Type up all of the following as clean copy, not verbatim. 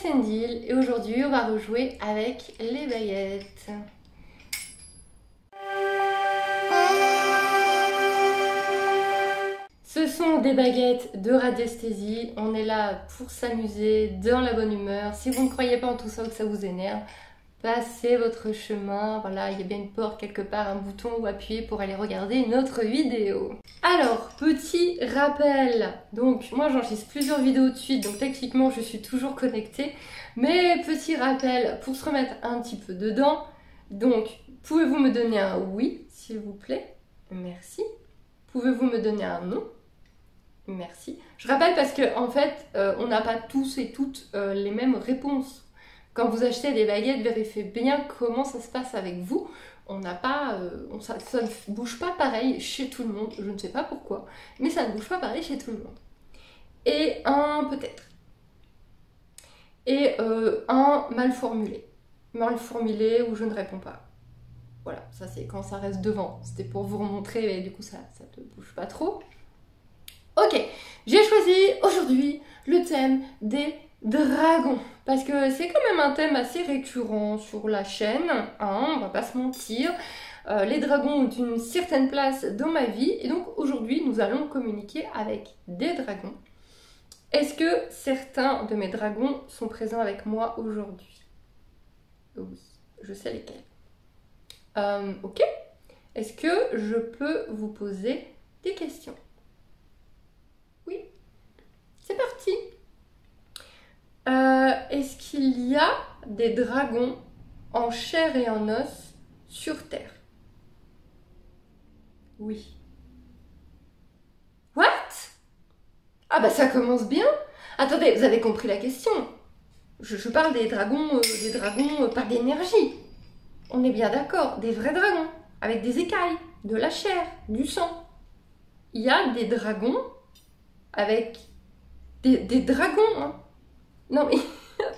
Sendil et aujourd'hui on va rejouer avec les baguettes. Ce sont des baguettes de radiesthésie, on est là pour s'amuser, dans la bonne humeur. Si vous ne croyez pas en tout ça ou que ça vous énerve, passez votre chemin, voilà, il y a bien une porte quelque part, un bouton où appuyer pour aller regarder une autre vidéo. Alors, petit rappel, donc moi j'enregistre plusieurs vidéos de suite, donc techniquement je suis toujours connectée, mais petit rappel pour se remettre un petit peu dedans, donc pouvez-vous me donner un oui, s'il vous plaît? Merci. Pouvez-vous me donner un non? Merci. Je rappelle parce que en fait, on n'a pas tous et toutes les mêmes réponses. Quand vous achetez des baguettes, vérifiez bien comment ça se passe avec vous. On n'a pas, ça ne bouge pas pareil chez tout le monde. Je ne sais pas pourquoi, mais ça ne bouge pas pareil chez tout le monde. Et un peut-être. Et un mal formulé. Mal formulé où je ne réponds pas. Voilà, ça c'est quand ça reste devant. C'était pour vous remontrer, mais du coup ça ne bouge pas trop. Ok, j'ai choisi aujourd'hui le thème des dragons. Parce que c'est quand même un thème assez récurrent sur la chaîne, hein, on va pas se mentir. Les dragons ont une certaine place dans ma vie et donc aujourd'hui nous allons communiquer avec des dragons. Est-ce que certains de mes dragons sont présents avec moi aujourd'hui? Oui, je sais lesquels. Ok, est-ce que je peux vous poser des questions? Oui, c'est parti. Est-ce qu'il y a des dragons en chair et en os sur Terre? Oui. What? Ah bah ça commence bien. Attendez, vous avez compris la question. Je parle des dragons pas d'énergie. On est bien d'accord, des vrais dragons, avec des écailles, de la chair, du sang. Il y a des dragons avec des dragons, hein. Non mais,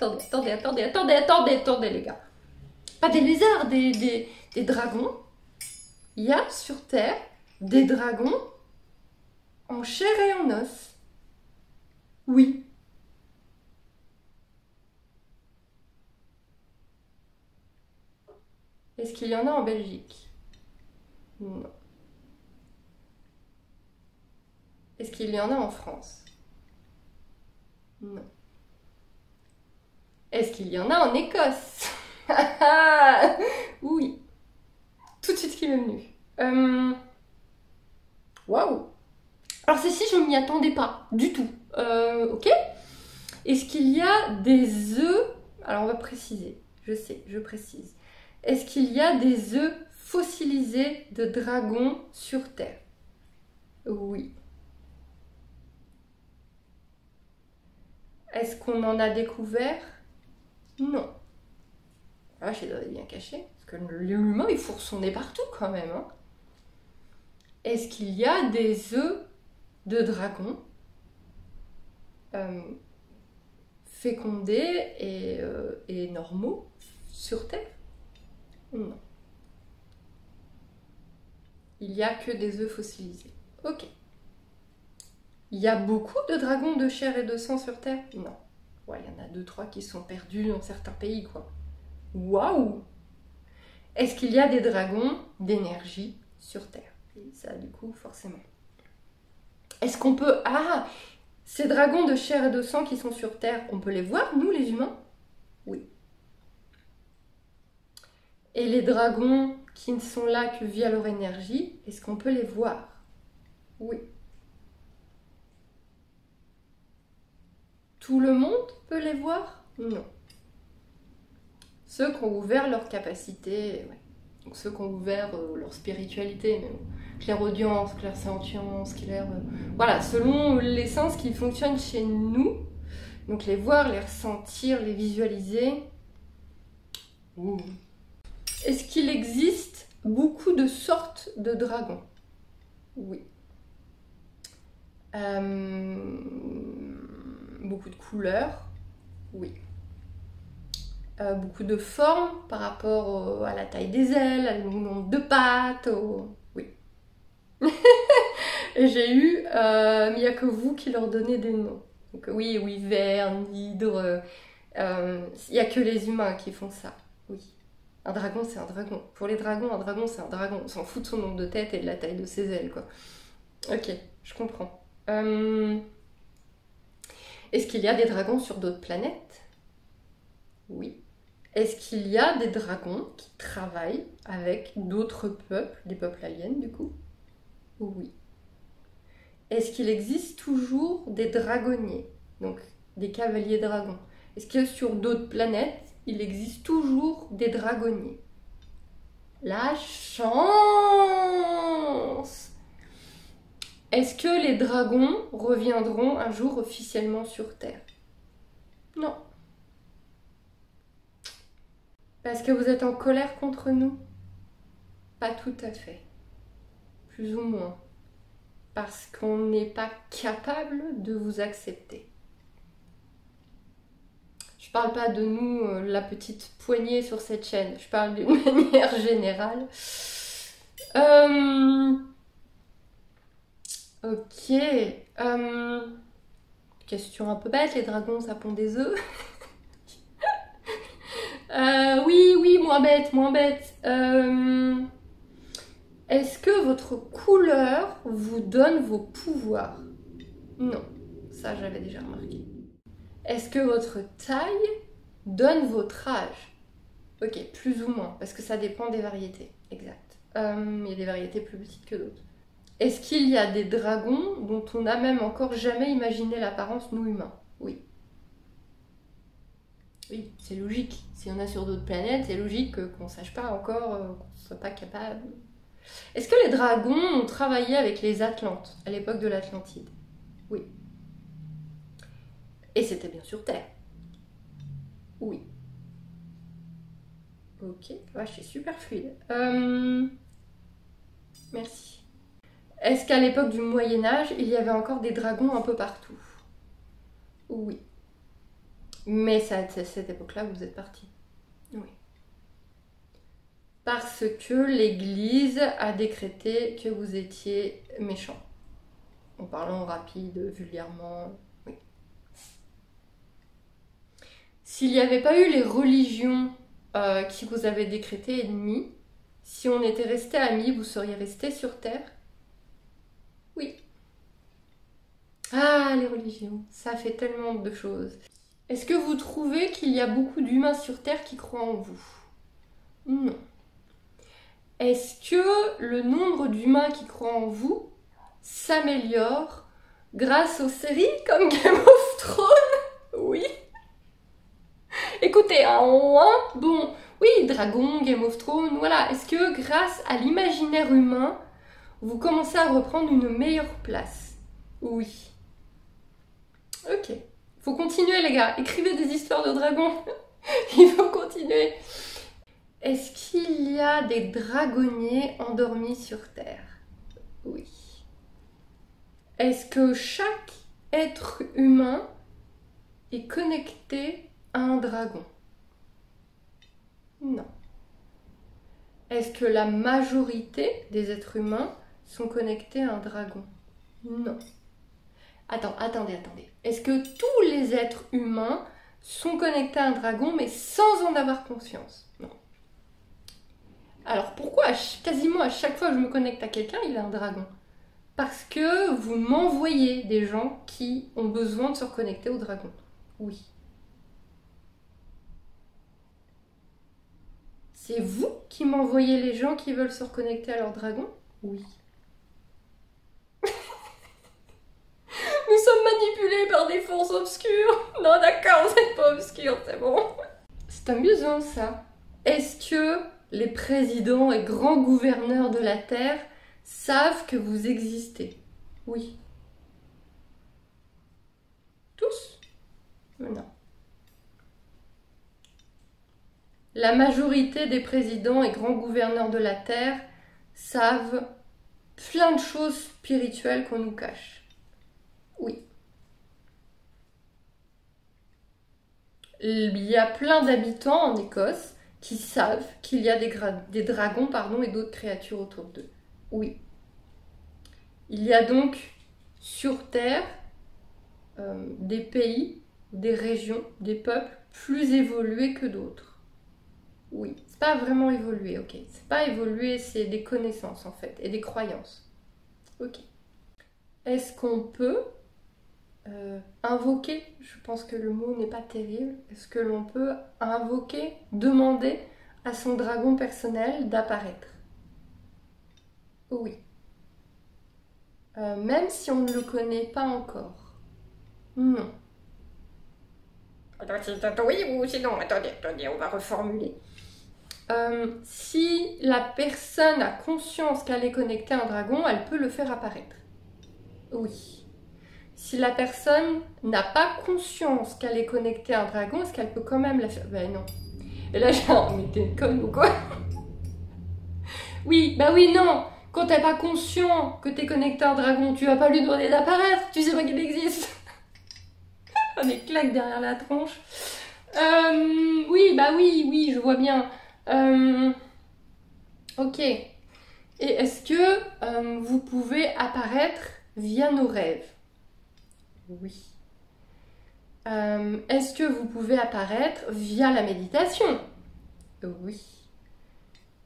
attendez les gars. Pas des lézards, des dragons. Il y a sur Terre des dragons en chair et en os. Oui. Est-ce qu'il y en a en Belgique? Non. Est-ce qu'il y en a en France? Non. Est-ce qu'il y en a en Écosse? Oui. Tout de suite qui m'est venu. Waouh. Alors ceci, je ne m'y attendais pas du tout. Ok. Est-ce qu'il y a des œufs? Alors on va préciser. Je sais, je précise. Est-ce qu'il y a des œufs fossilisés de dragons sur Terre? Oui. Est-ce qu'on en a découvert? Non. Ah, je les bien caché. Parce que l'humain, il fourre son nez partout quand même. Hein. Est-ce qu'il y a des œufs de dragon fécondés et normaux sur Terre? Non. Il n'y a que des œufs fossilisés. Ok. Il y a beaucoup de dragons de chair et de sang sur Terre? Non. Ouais, il y en a 2-3 qui sont perdus dans certains pays, quoi. Waouh! Est-ce qu'il y a des dragons d'énergie sur Terre? Et ça, du coup, forcément. Est-ce qu'on peut... Ah! Ces dragons de chair et de sang qui sont sur Terre, on peut les voir, nous, les humains? Oui. Et les dragons qui ne sont là que via leur énergie, est-ce qu'on peut les voir? Oui. Tout le monde peut les voir? Non. Ceux qui ont ouvert leur capacité, ouais. Donc ceux qui ont ouvert leur spiritualité, mais clairaudience, clairsentience, voilà, selon les sens qui fonctionnent chez nous. Donc les voir, les ressentir, les visualiser. Ouh. Est-ce qu'il existe beaucoup de sortes de dragons? Oui. Beaucoup de couleurs? Oui. Beaucoup de formes par rapport à la taille des ailes, au nombre de pattes, oui. Et j'ai eu, mais il n'y a que vous qui leur donnez des noms. Donc oui, wyvern, hydre, Il n'y a que les humains qui font ça, oui. Un dragon, c'est un dragon. Pour les dragons, un dragon, c'est un dragon. On s'en fout de son nombre de têtes et de la taille de ses ailes, quoi. Ok, je comprends. Est-ce qu'il y a des dragons sur d'autres planètes? Oui. Est-ce qu'il y a des dragons qui travaillent avec d'autres peuples, des peuples aliens du coup? Oui. Est-ce qu'il existe toujours des dragonniers, donc des cavaliers dragons? Est-ce que sur d'autres planètes, il existe toujours des dragonniers? La chance! Est-ce que les dragons reviendront un jour officiellement sur Terre? Non. Parce que vous êtes en colère contre nous? Pas tout à fait. Plus ou moins. Parce qu'on n'est pas capable de vous accepter. Je parle pas de nous, la petite poignée sur cette chaîne. Je parle d'une manière générale. Ok. Question un peu bête, les dragons ça pond des œufs. Oui, moins bête, moins bête. Est-ce que votre couleur vous donne vos pouvoirs? Non, ça j'avais déjà remarqué. Est-ce que votre taille donne votre âge? Ok, plus ou moins, parce que ça dépend des variétés, exact. Il y a des variétés plus petites que d'autres. Est-ce qu'il y a des dragons dont on n'a même encore jamais imaginé l'apparence, nous humains? Oui. Oui, c'est logique. Si on a sur d'autres planètes, c'est logique qu'on ne sache pas encore, qu'on ne soit pas capable. Est-ce que les dragons ont travaillé avec les Atlantes à l'époque de l'Atlantide? Oui. Et c'était bien sur Terre? Oui. Ok, vache, c'est super fluide. Merci. Est-ce qu'à l'époque du Moyen-Âge, il y avait encore des dragons un peu partout? Oui. Mais c'est à cette époque-là que vous êtes parti. Oui. Parce que l'Église a décrété que vous étiez méchant. En parlant rapide, vulgairement. Oui. S'il n'y avait pas eu les religions qui vous avaient décrété ennemis, si on était resté amis, vous seriez resté sur Terre? Oui. Ah, les religions, ça fait tellement de choses. Est-ce que vous trouvez qu'il y a beaucoup d'humains sur Terre qui croient en vous? Non. Est-ce que le nombre d'humains qui croient en vous s'améliore grâce aux séries comme Game of Thrones? Oui. Écoutez, bon, oui, Dragon, Game of Thrones, voilà. Est-ce que grâce à l'imaginaire humain, vous commencez à reprendre une meilleure place? Oui. Ok. Faut continuer les gars, écrivez des histoires de dragons. Il faut continuer. Est-ce qu'il y a des dragonniers endormis sur Terre? Oui. Est-ce que chaque être humain est connecté à un dragon? Non. Est-ce que la majorité des êtres humains sont connectés à un dragon? Non. Attendez. Est-ce que tous les êtres humains sont connectés à un dragon mais sans en avoir conscience? Non. Alors pourquoi quasiment à chaque fois que je me connecte à quelqu'un, il a un dragon? Parce que vous m'envoyez des gens qui ont besoin de se reconnecter au dragon. Oui. C'est vous qui m'envoyez les gens qui veulent se reconnecter à leur dragon? Oui. Nous sommes manipulés par des forces obscures. Non, d'accord, vous n'êtes pas obscurs, c'est bon. C'est amusant ça. Est-ce que les présidents et grands gouverneurs de la Terre savent que vous existez? Oui. Tous? Non. La majorité des présidents et grands gouverneurs de la Terre savent plein de choses spirituelles qu'on nous cache. Oui. Il y a plein d'habitants en Écosse qui savent qu'il y a des dragons et d'autres créatures autour d'eux. Oui. Il y a donc sur Terre des pays des régions, des peuples plus évolués que d'autres. Oui, c'est pas vraiment évolué, ok. C'est pas évolué, c'est des connaissances en fait, et des croyances. Ok. Est-ce qu'on peut invoquer, je pense que le mot n'est pas terrible, est-ce que l'on peut invoquer, demander à son dragon personnel d'apparaître? Oui. Même si on ne le connaît pas encore. Non. Oui ou sinon, attendez, on va reformuler. Si la personne a conscience qu'elle est connectée à un dragon, elle peut le faire apparaître. Oui. Si la personne n'a pas conscience qu'elle est connectée à un dragon, est-ce qu'elle peut quand même la faire? Ben non. Et là, j'ai un... Mais t'es conne ou quoi? Oui, bah oui, non. Quand t'es pas conscient que t'es connecté à un dragon, tu vas pas lui demander d'apparaître. Tu sais pas qu'il existe. Des claques derrière la tronche. Oui, bah oui, je vois bien. Ok. Et est-ce que vous pouvez apparaître via nos rêves? Oui. Est-ce que vous pouvez apparaître via la méditation? Oui.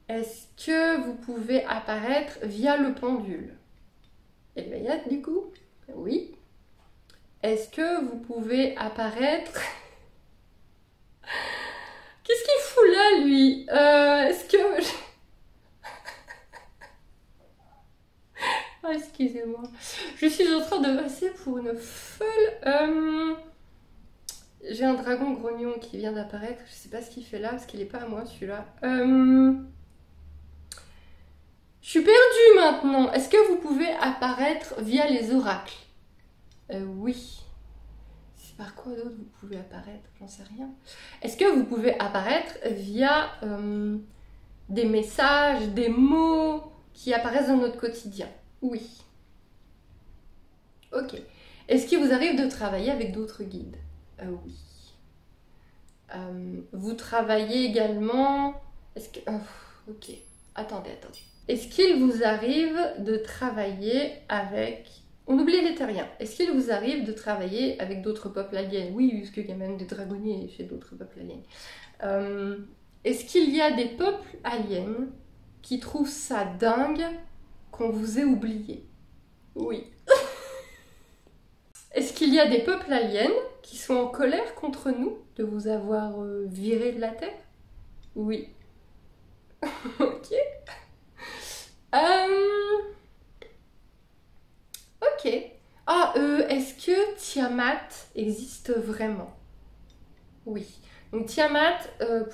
Est-ce que vous pouvez apparaître via le pendule? Et le Bayat, du coup? Oui. Est-ce que vous pouvez apparaître... Qu'est-ce qu'il fout là, lui? Est-ce que... Ah, excusez-moi. Je suis en train de passer pour une folle. J'ai un dragon grognon qui vient d'apparaître. Je sais pas ce qu'il fait là, parce qu'il est pas à moi, celui-là. Je suis perdue maintenant. Est-ce que vous pouvez apparaître via les oracles? Oui. C'est par quoi d'autre vous pouvez apparaître? J'en sais rien. Est-ce que vous pouvez apparaître via des messages, des mots qui apparaissent dans notre quotidien? Oui. Ok. Est-ce qu'il vous arrive de travailler avec d'autres guides? Oui. Vous travaillez également... Est-ce que... ok. Attendez. Est-ce qu'il vous arrive de travailler avec... On oublie les terriens. Est-ce qu'il vous arrive de travailler avec d'autres peuples aliens? Oui, parce qu'il y a même des dragonniers chez d'autres peuples aliens. Est-ce qu'il y a des peuples aliens qui trouvent ça dingue qu'on vous ait oublié? Oui. Est-ce qu'il y a des peuples aliens qui sont en colère contre nous de vous avoir viré de la Terre? Oui. Ok. Ok. Ah, est-ce que Tiamat existe vraiment? Oui. Donc Tiamat,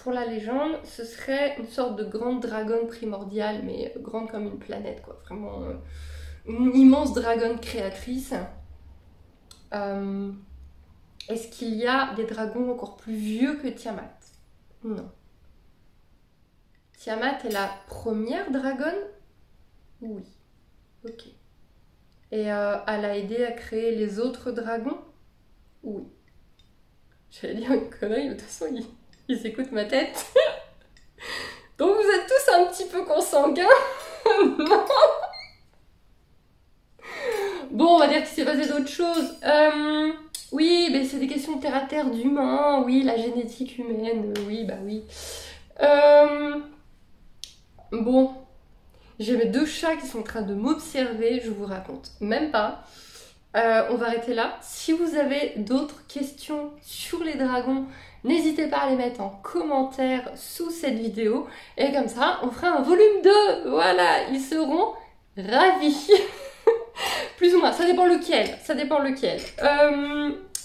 pour la légende, ce serait une sorte de grande dragonne primordiale, mais grande comme une planète, quoi. Vraiment une immense dragonne créatrice. Est-ce qu'il y a des dragons encore plus vieux que Tiamat? Non. Tiamat est la première dragonne? Oui. Ok. Et elle a aidé à créer les autres dragons? Oui. J'allais dire une connerie, mais de toute façon, ils écoutent ma tête. Donc vous êtes tous un petit peu consanguins? Non. Bon, on va dire qu'il s'est passé d'autres choses. Oui, mais c'est des questions terre à terre d'humains. Oui, la génétique humaine. Oui, bah oui. Bon. J'ai mes deux chats qui sont en train de m'observer, je vous raconte même pas. On va arrêter là. Si vous avez d'autres questions sur les dragons, n'hésitez pas à les mettre en commentaire sous cette vidéo. Et comme ça, on fera un volume 2. Voilà, ils seront ravis. Plus ou moins, ça dépend lequel.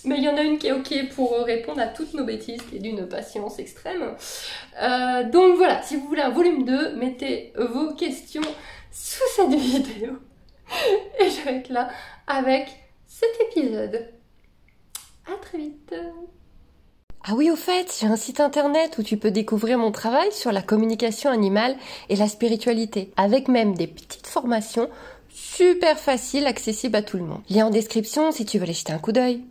Mais il y en a une qui est ok pour répondre à toutes nos bêtises, qui est d'une patience extrême. Donc voilà, si vous voulez un volume 2, mettez vos questions sous cette vidéo. Et je vais être là avec cet épisode. À très vite. Ah oui, au fait, j'ai un site internet où tu peux découvrir mon travail sur la communication animale et la spiritualité, avec même des petites formations super faciles, accessibles à tout le monde. Lien en description si tu veux aller jeter un coup d'œil.